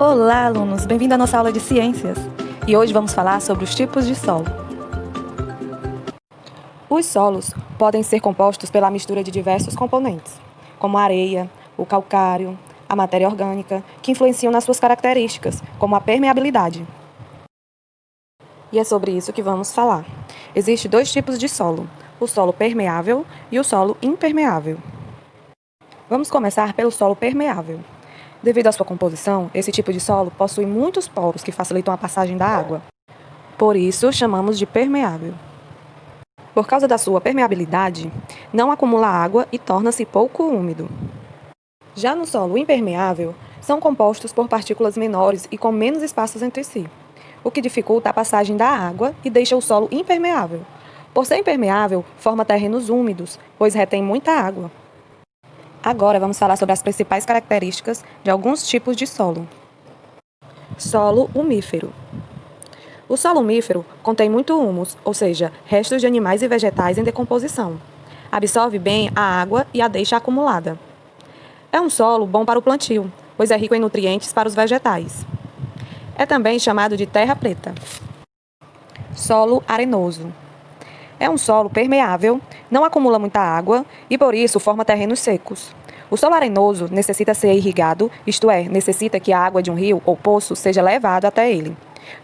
Olá, alunos! Bem-vindo à nossa aula de ciências! E hoje vamos falar sobre os tipos de solo. Os solos podem ser compostos pela mistura de diversos componentes, como a areia, o calcário, a matéria orgânica, que influenciam nas suas características, como a permeabilidade. E é sobre isso que vamos falar. Existem dois tipos de solo, o solo permeável e o solo impermeável. Vamos começar pelo solo permeável. Devido à sua composição, esse tipo de solo possui muitos poros que facilitam a passagem da água. Por isso, chamamos de permeável. Por causa da sua permeabilidade, não acumula água e torna-se pouco úmido. Já no solo impermeável, são compostos por partículas menores e com menos espaços entre si, o que dificulta a passagem da água e deixa o solo impermeável. Por ser impermeável, forma terrenos úmidos, pois retém muita água. Agora vamos falar sobre as principais características de alguns tipos de solo. Solo umífero. O solo umífero contém muito humus, ou seja, restos de animais e vegetais em decomposição. Absorve bem a água e a deixa acumulada. É um solo bom para o plantio, pois é rico em nutrientes para os vegetais. É também chamado de terra preta. Solo arenoso. É um solo permeável, não acumula muita água e, por isso, forma terrenos secos. O solo arenoso necessita ser irrigado, isto é, necessita que a água de um rio ou poço seja levada até ele.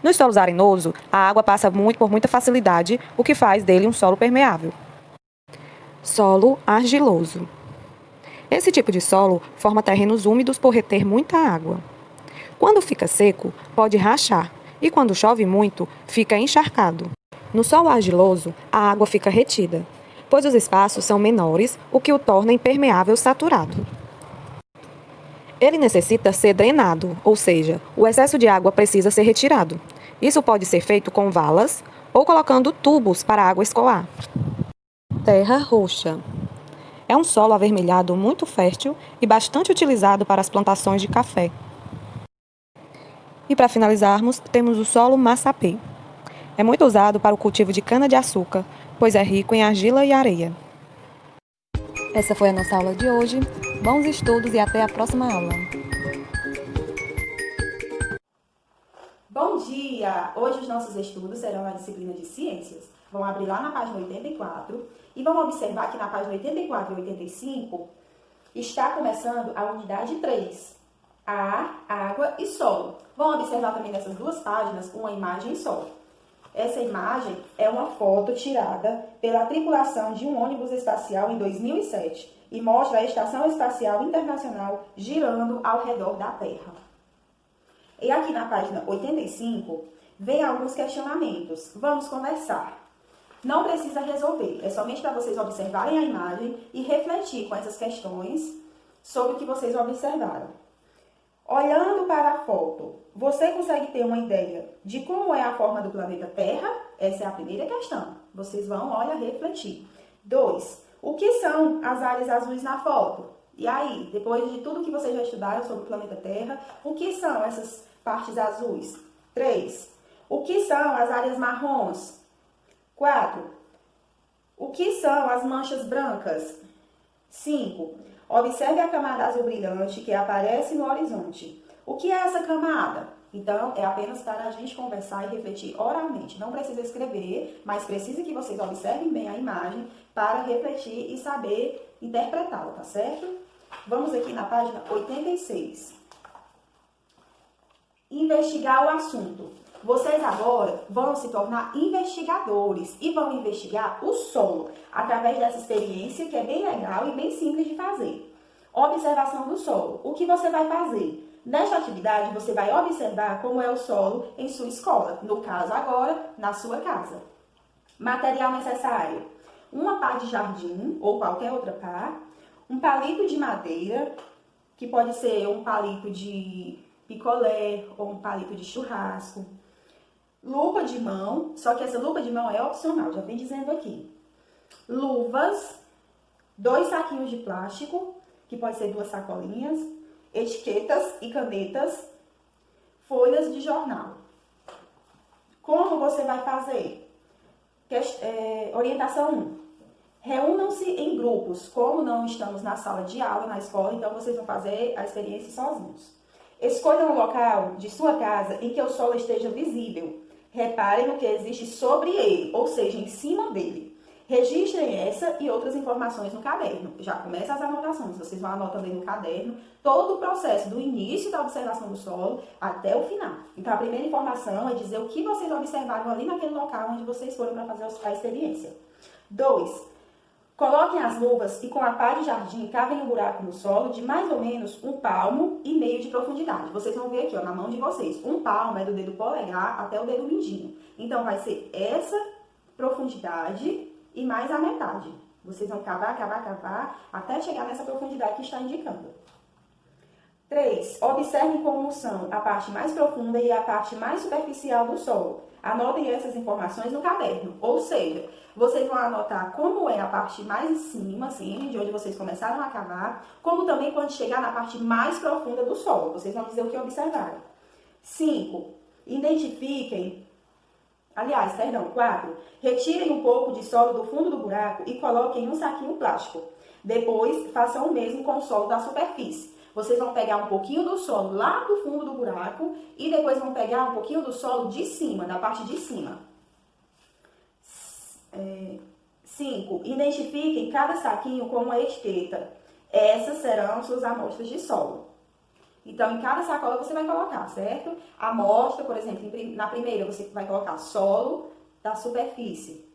Nos solos arenosos, a água passa por muita facilidade, o que faz dele um solo permeável. Solo argiloso. Esse tipo de solo forma terrenos úmidos por reter muita água. Quando fica seco, pode rachar, e quando chove muito, fica encharcado. No solo argiloso, a água fica retida, pois os espaços são menores, o que o torna impermeável saturado. Ele necessita ser drenado, ou seja, o excesso de água precisa ser retirado. Isso pode ser feito com valas ou colocando tubos para a água escoar. Terra roxa. É um solo avermelhado muito fértil e bastante utilizado para as plantações de café. E para finalizarmos, temos o solo massapê. É muito usado para o cultivo de cana-de-açúcar, pois é rico em argila e areia. Essa foi a nossa aula de hoje. Bons estudos e até a próxima aula. Bom dia! Hoje os nossos estudos serão na disciplina de Ciências. Vão abrir lá na página 84 e vão observar que na página 84 e 85 está começando a unidade 3, ar, água e solo. Vão observar também nessas duas páginas uma imagem só. Essa imagem é uma foto tirada pela tripulação de um ônibus espacial em 2007 e mostra a Estação Espacial Internacional girando ao redor da Terra. E aqui na página 85, vem alguns questionamentos. Vamos conversar. Não precisa resolver, é somente para vocês observarem a imagem e refletir com essas questões sobre o que vocês observaram. Olhando para a foto, você consegue ter uma ideia de como é a forma do planeta Terra? Essa é a primeira questão. Vocês vão, refletir. 2. O que são as áreas azuis na foto? E aí, depois de tudo que vocês já estudaram sobre o planeta Terra, o que são essas partes azuis? 3. O que são as áreas marrons? 4. O que são as manchas brancas? 5. Observe a camada azul brilhante que aparece no horizonte. O que é essa camada? Então, é apenas para a gente conversar e refletir oralmente. Não precisa escrever, mas precisa que vocês observem bem a imagem para refletir e saber interpretá-la, tá certo? Vamos aqui na página 86. Investigar o assunto. Vocês agora vão se tornar investigadores e vão investigar o solo através dessa experiência que é bem legal e bem simples de fazer. Observação do solo. O que você vai fazer? Nesta atividade, você vai observar como é o solo em sua escola, no caso agora, na sua casa. Material necessário. Uma pá de jardim ou qualquer outra pá, um palito de madeira, que pode ser um palito de picolé ou um palito de churrasco. Lupa de mão, só que essa lupa de mão é opcional, já vem dizendo aqui. Luvas, 2 saquinhos de plástico, que pode ser 2 sacolinhas, etiquetas e canetas, folhas de jornal. Como você vai fazer? Orientação 1. Reúnam-se em grupos. Como não estamos na sala de aula, na escola, então vocês vão fazer a experiência sozinhos. Escolha um local de sua casa em que o solo esteja visível. Reparem no que existe sobre ele, ou seja, em cima dele. Registrem essa e outras informações no caderno. Já começa as anotações, vocês vão anotando aí no caderno todo o processo, do início da observação do solo até o final. Então, a primeira informação é dizer o que vocês observaram ali naquele local onde vocês foram para fazer a experiência. 2. Coloquem as luvas e com a pá de jardim cavem um buraco no solo de mais ou menos 1,5 palmo de profundidade. Vocês vão ver aqui, ó, na mão de vocês. 1 palmo é do dedo polegar até o dedo mindinho. Então, vai ser essa profundidade e mais a metade. Vocês vão cavar, cavar, cavar, até chegar nessa profundidade que está indicando. 3. Observem como são a parte mais profunda e a parte mais superficial do solo. Anotem essas informações no caderno, ou seja, vocês vão anotar como é a parte mais em cima, assim, de onde vocês começaram a cavar, como também quando chegar na parte mais profunda do solo. Vocês vão dizer o que observaram. 5. Identifiquem, 4. Retirem um pouco de solo do fundo do buraco e coloquem em um saquinho plástico. Depois, façam o mesmo com o solo da superfície. Vocês vão pegar um pouquinho do solo lá do fundo do buraco e depois vão pegar um pouquinho do solo de cima, da parte de cima. 5. Identifiquem cada saquinho com uma etiqueta. Essas serão suas amostras de solo. Então, em cada sacola você vai colocar, certo? A amostra, por exemplo, na primeira você vai colocar solo da superfície.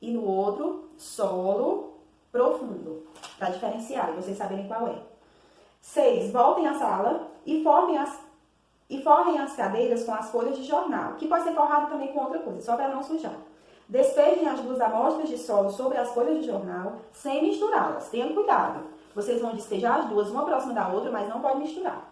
E no outro, solo profundo. Para diferenciar e vocês saberem qual é. 6. Voltem à sala e forrem as cadeiras com as folhas de jornal, que pode ser forrado também com outra coisa, só para não sujar. Despejem as 2 amostras de solo sobre as folhas de jornal, sem misturá-las. Tenham cuidado. Vocês vão despejar as 2, uma próxima da outra, mas não pode misturar.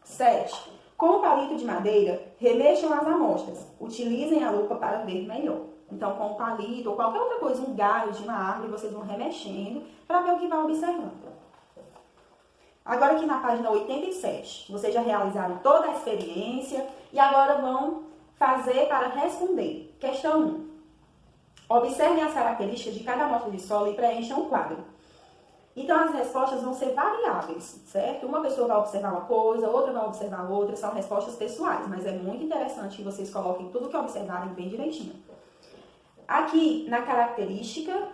7. Com o palito de madeira, remexam as amostras. Utilizem a lupa para ver melhor. Então, com o palito ou qualquer outra coisa, um galho de uma árvore, vocês vão remexendo para ver o que vai observando. Agora aqui na página 87, vocês já realizaram toda a experiência e agora vão fazer para responder. Questão 1. Observem as características de cada amostra de solo e preencham o quadro. Então, as respostas vão ser variáveis, certo? Uma pessoa vai observar uma coisa, outra vai observar outra, são respostas pessoais, mas é muito interessante que vocês coloquem tudo que observarem bem direitinho. Aqui, na característica,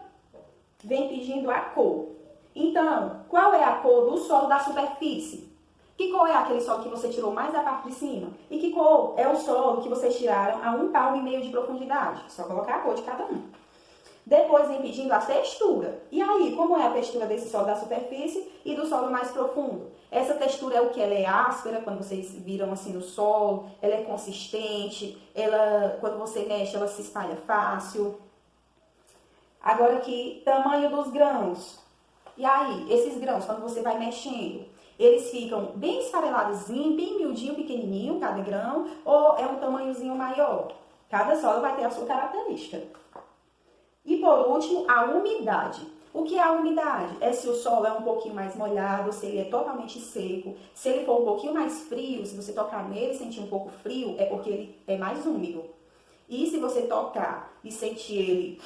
vem pedindo a cor. Então, qual é a cor do solo da superfície? Que cor é aquele solo que você tirou mais da parte de cima? E que cor é o solo que vocês tiraram a 1,5 palmo de profundidade? Só colocar a cor de cada um. Depois vem pedindo a textura. E aí, como é a textura desse solo da superfície e do solo mais profundo? Essa textura é o que? Ela é áspera, quando vocês viram assim no solo, ela é consistente, quando você mexe, ela se espalha fácil. Agora aqui, tamanho dos grãos. E aí, esses grãos, quando você vai mexendo, eles ficam bem esfareladozinho, bem miudinho, pequenininho, cada grão, ou é um tamanhozinho maior? Cada solo vai ter a sua característica. E por último, a umidade. O que é a umidade? É se o solo é um pouquinho mais molhado, se ele é totalmente seco. Se ele for um pouquinho mais frio, se você tocar nele e sentir um pouco frio, é porque ele é mais úmido. E se você tocar e sentir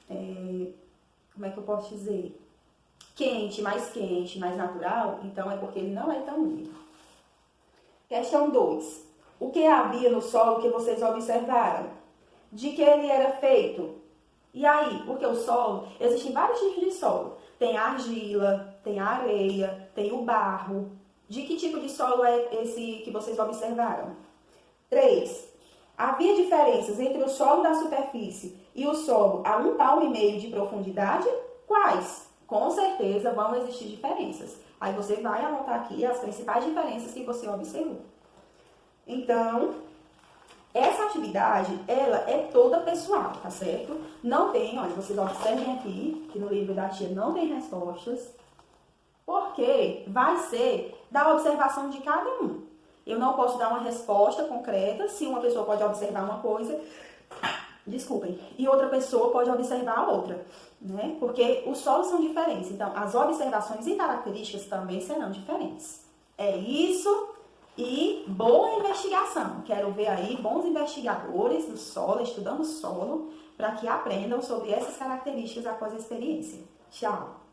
ele, como é que eu posso dizer? Quente, mais natural, então é porque ele não é tão úmido. Questão 2. O que havia no solo que vocês observaram? De que ele era feito? E aí, porque o solo, existem vários tipos de solo. Tem a argila, tem a areia, tem o barro. De que tipo de solo é esse que vocês observaram? 3. Havia diferenças entre o solo da superfície e o solo a 1,5 palmo de profundidade? Quais? Com certeza vão existir diferenças. Aí você vai anotar aqui as principais diferenças que você observou. Então, essa atividade, ela é toda pessoal, tá certo? Não tem, olha, vocês observem aqui, que no livro da tia não tem respostas, porque vai ser da observação de cada um. Eu não posso dar uma resposta concreta se uma pessoa pode observar uma coisa, e outra pessoa pode observar a outra, né? Porque os solos são diferentes, então as observações e características também serão diferentes. É isso e boa investigação. Quero ver aí bons investigadores do solo, estudando o solo, para que aprendam sobre essas características após a experiência. Tchau!